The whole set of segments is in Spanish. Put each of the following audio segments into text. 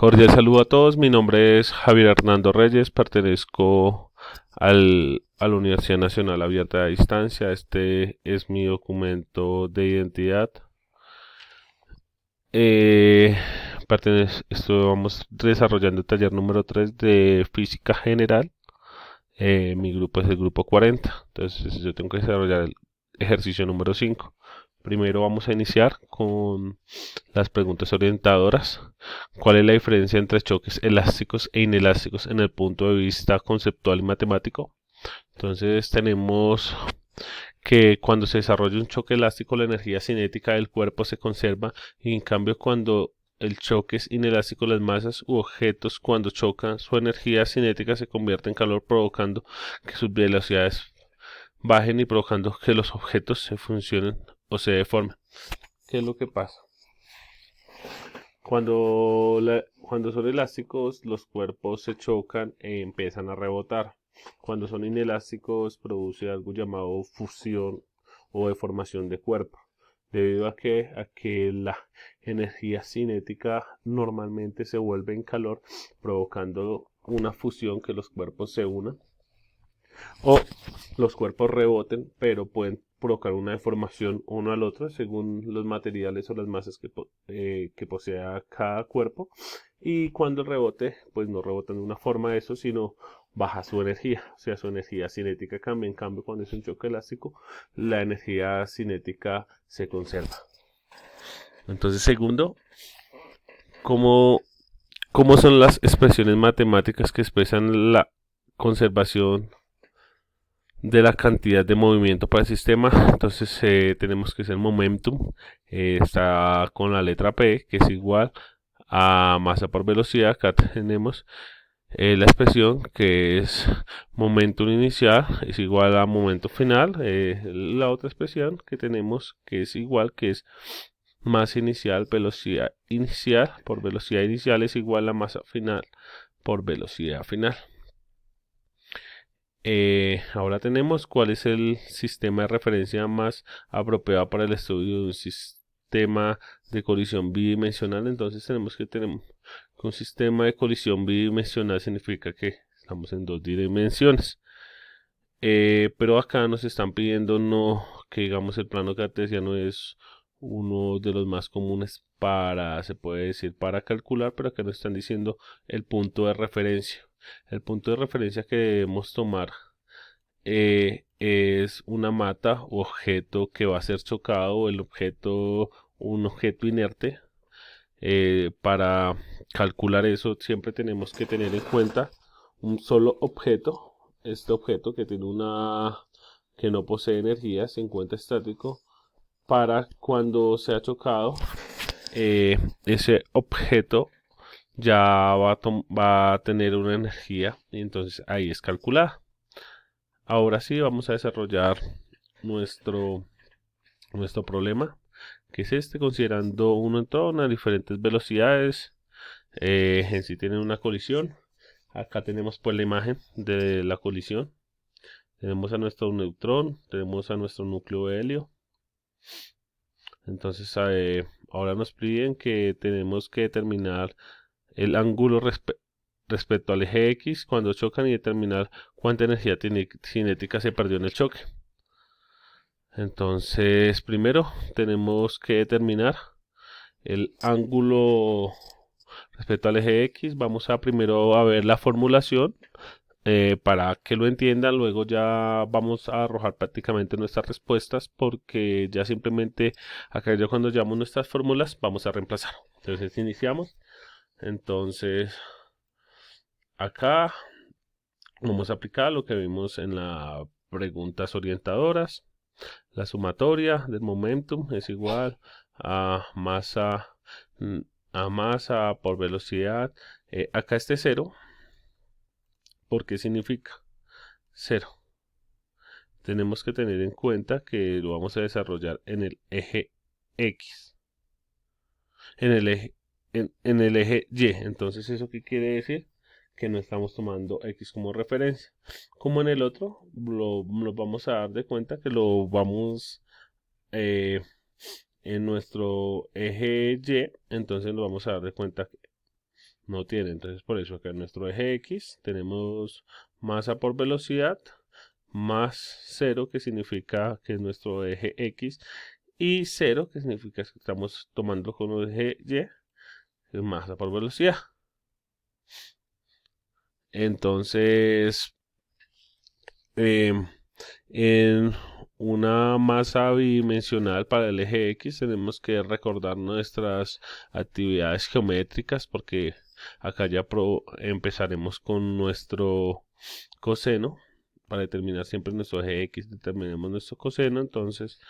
Cordial saludo a todos, mi nombre es Javier Hernando Reyes, pertenezco a la Universidad Nacional Abierta a Distancia. Este es mi documento de identidad. Eh, Estamos desarrollando el taller número 3 de Física General. Mi grupo es el grupo 40, entonces yo tengo que desarrollar el ejercicio número 5. Primero vamos a iniciar con las preguntas orientadoras. ¿Cuál es la diferencia entre choques elásticos e inelásticos en el punto de vista conceptual y matemático? Entonces tenemos que cuando se desarrolla un choque elástico, la energía cinética del cuerpo se conserva, y en cambio cuando el choque es inelástico, las masas u objetos cuando chocan, su energía cinética se convierte en calor, provocando que sus velocidades bajen y provocando que los objetos se funcionen o se deformen. ¿Qué es lo que pasa? Cuando son elásticos, los cuerpos se chocan e empiezan a rebotar. Cuando son inelásticos, produce algo llamado fusión o deformación de cuerpo, debido a que la energía cinética normalmente se vuelve en calor, provocando una fusión, que los cuerpos se unan o los cuerpos reboten, pero pueden provocar una deformación uno al otro según los materiales o las masas que posea cada cuerpo. Y cuando el rebote, pues no rebota de una forma de eso, sino baja su energía, o sea, su energía cinética cambia. En cambio, cuando es un choque elástico, la energía cinética se conserva. Entonces, segundo, ¿cómo, cómo son las expresiones matemáticas que expresan la conservación de la cantidad de movimiento para el sistema? Entonces tenemos que ser momentum, está con la letra P, que es igual a masa por velocidad. Acá tenemos la expresión que es momentum inicial es igual a momento final. La otra expresión que tenemos que es igual, que es masa inicial, velocidad inicial por velocidad inicial es igual a masa final por velocidad final. Ahora tenemos cuál es el sistema de referencia más apropiado para el estudio de un sistema de colisión bidimensional. Entonces tenemos que tener un sistema de colisión bidimensional, significa que estamos en dos dimensiones. Pero acá nos están pidiendo no que digamos el plano cartesiano es uno de los más comunes para, se puede decir, para calcular, pero acá nos están diciendo el punto de referencia. El punto de referencia que debemos tomar es una mata o objeto que va a ser chocado, o un objeto inerte. Para calcular eso siempre tenemos que tener en cuenta un solo objeto. Este objeto que no posee energía, se encuentra estático. Para cuando sea chocado, ese objeto ya va a tener una energía, y entonces ahí es calculada. Ahora sí vamos a desarrollar nuestro, nuestro problema, que es este, considerando un entorno a diferentes velocidades. En sí tienen una colisión. Acá tenemos pues la imagen de la colisión. Tenemos a nuestro neutrón, tenemos a nuestro núcleo de helio. Entonces ahora nos piden que tenemos que determinar el ángulo respecto al eje X cuando chocan, y determinar cuánta energía cinética se perdió en el choque. Entonces primero tenemos que determinar el ángulo respecto al eje X. Vamos a primero a ver la formulación para que lo entiendan. Luego ya vamos a arrojar prácticamente nuestras respuestas, porque ya simplemente acá ya cuando llamamos nuestras fórmulas vamos a reemplazar. Entonces iniciamos. Entonces acá vamos a aplicar lo que vimos en las preguntas orientadoras. La sumatoria del momentum es igual a masa, a masa por velocidad. Acá este cero, ¿por qué significa cero? Tenemos que tener en cuenta que lo vamos a desarrollar en el eje X, en el eje, en el eje Y. Entonces, ¿eso qué quiere decir? Que no estamos tomando X como referencia. Como en el otro, nos vamos a dar de cuenta que lo vamos eh, en nuestro eje Y. Entonces nos vamos a dar de cuenta que no tiene. Entonces por eso acá en nuestro eje X tenemos masa por velocidad más 0, que significa que es nuestro eje X, y 0, que significa que estamos tomando como eje Y, que es masa por velocidad. Entonces, en una masa bidimensional para el eje X tenemos que recordar nuestras actividades geométricas, porque acá ya empezaremos con nuestro coseno. Para determinar siempre nuestro eje X, determinemos nuestro coseno. Entonces,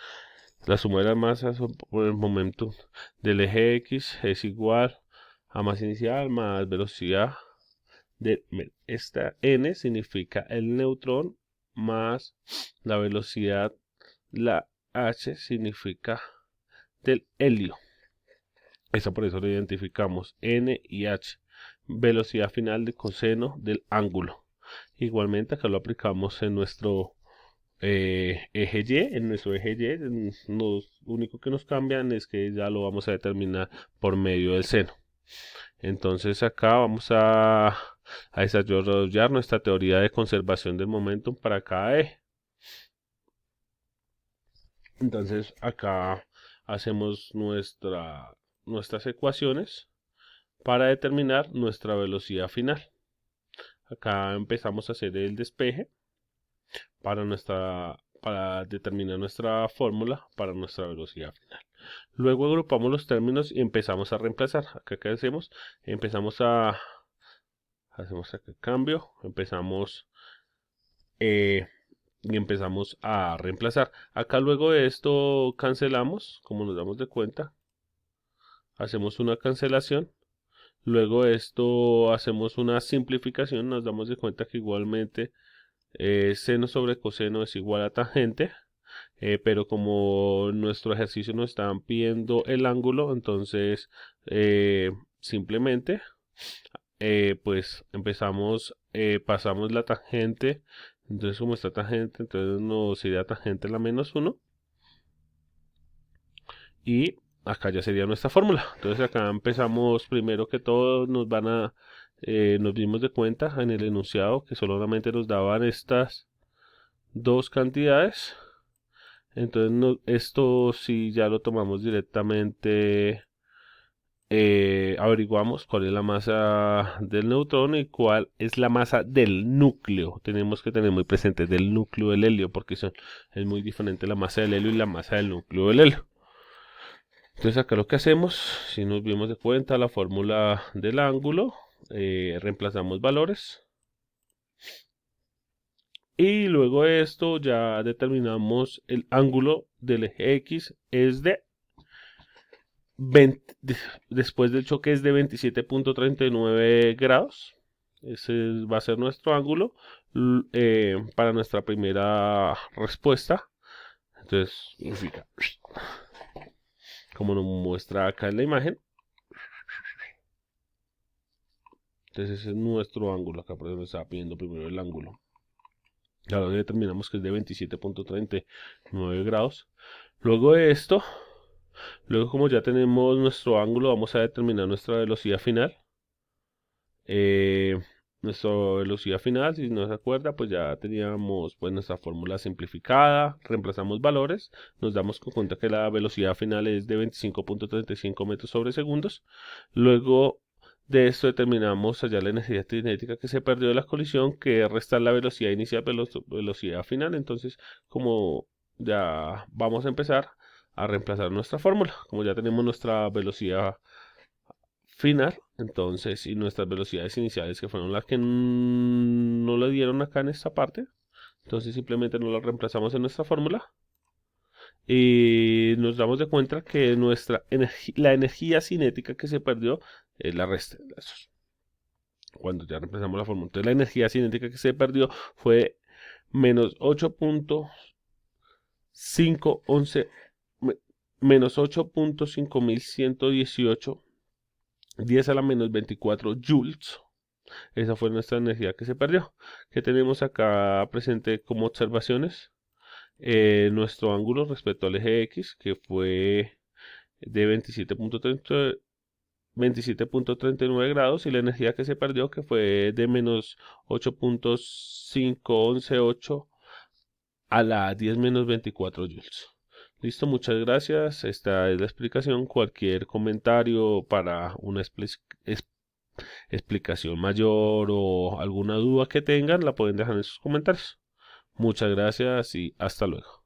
la suma de las masas por el momento del eje X es igual a masa inicial más velocidad de esta n significa el neutrón, más la velocidad, la h significa del helio. Eso por eso lo identificamos n y h, velocidad final de coseno del ángulo. Igualmente acá lo aplicamos en nuestro eje Y. En nuestro eje Y lo único que nos cambian es que ya lo vamos a determinar por medio del seno. Entonces acá vamos a desarrollar nuestra teoría de conservación del momentum para cada eje. Entonces acá hacemos nuestras ecuaciones para determinar nuestra velocidad final. Acá empezamos a hacer el despeje para determinar nuestra fórmula para nuestra velocidad final. Luego agrupamos los términos y empezamos a reemplazar. Acá, ¿qué hacemos? Hacemos acá cambio, y empezamos a reemplazar. Acá luego de esto cancelamos, como nos damos de cuenta. Hacemos una cancelación. Luego de esto hacemos una simplificación. Nos damos de cuenta que igualmente seno sobre coseno es igual a tangente. Pero como nuestro ejercicio nos están pidiendo el ángulo, entonces simplemente pues pasamos la tangente. Entonces como está tangente, entonces nos iría tangente la menos 1, y acá ya sería nuestra fórmula. Entonces acá empezamos, primero que todo nos dimos de cuenta en el enunciado que solamente nos daban estas dos cantidades. Entonces esto si ya lo tomamos directamente, averiguamos cuál es la masa del neutrón y cuál es la masa del núcleo. Tenemos que tener muy presente del núcleo del helio, porque es muy diferente la masa del helio y la masa del núcleo del helio. Entonces acá lo que hacemos, si nos dimos de cuenta la fórmula del ángulo, reemplazamos valores. Y luego de esto ya determinamos el ángulo del eje X es de 20, después del choque es de 27.39 grados. Ese va a ser nuestro ángulo para nuestra primera respuesta. Entonces, significa, como nos muestra acá en la imagen. Entonces ese es nuestro ángulo. Acá por eso nos estaba pidiendo primero el ángulo. Ahora determinamos que es de 27.39 grados. Luego de esto, como ya tenemos nuestro ángulo, vamos a determinar nuestra velocidad final. Nuestra velocidad final, si no se acuerda, pues ya teníamos pues nuestra fórmula simplificada, reemplazamos valores, nos damos cuenta que la velocidad final es de 25.35 metros sobre segundos. Luego de esto determinamos allá la energía cinética que se perdió de la colisión, que resta la velocidad inicial, velocidad final. Entonces, como ya vamos a empezar a reemplazar nuestra fórmula, como ya tenemos nuestra velocidad final, entonces, y nuestras velocidades iniciales, que fueron las que no le dieron acá en esta parte, entonces simplemente no las reemplazamos en nuestra fórmula y nos damos de cuenta que la energía cinética que se perdió es la resta. Cuando ya reemplazamos la fórmula, entonces la energía cinética que se perdió fue menos 8.511 menos 8.5118 10 a la menos 24 joules. Esa fue nuestra energía que se perdió. Que tenemos acá presente como observaciones. Nuestro ángulo respecto al eje X, que fue de 27.39 grados y la energía que se perdió que fue de menos 8.5118 a la 10 menos 24 joules. Listo, muchas gracias. Esta es la explicación. Cualquier comentario para una explicación mayor o alguna duda que tengan la pueden dejar en sus comentarios. Muchas gracias y hasta luego.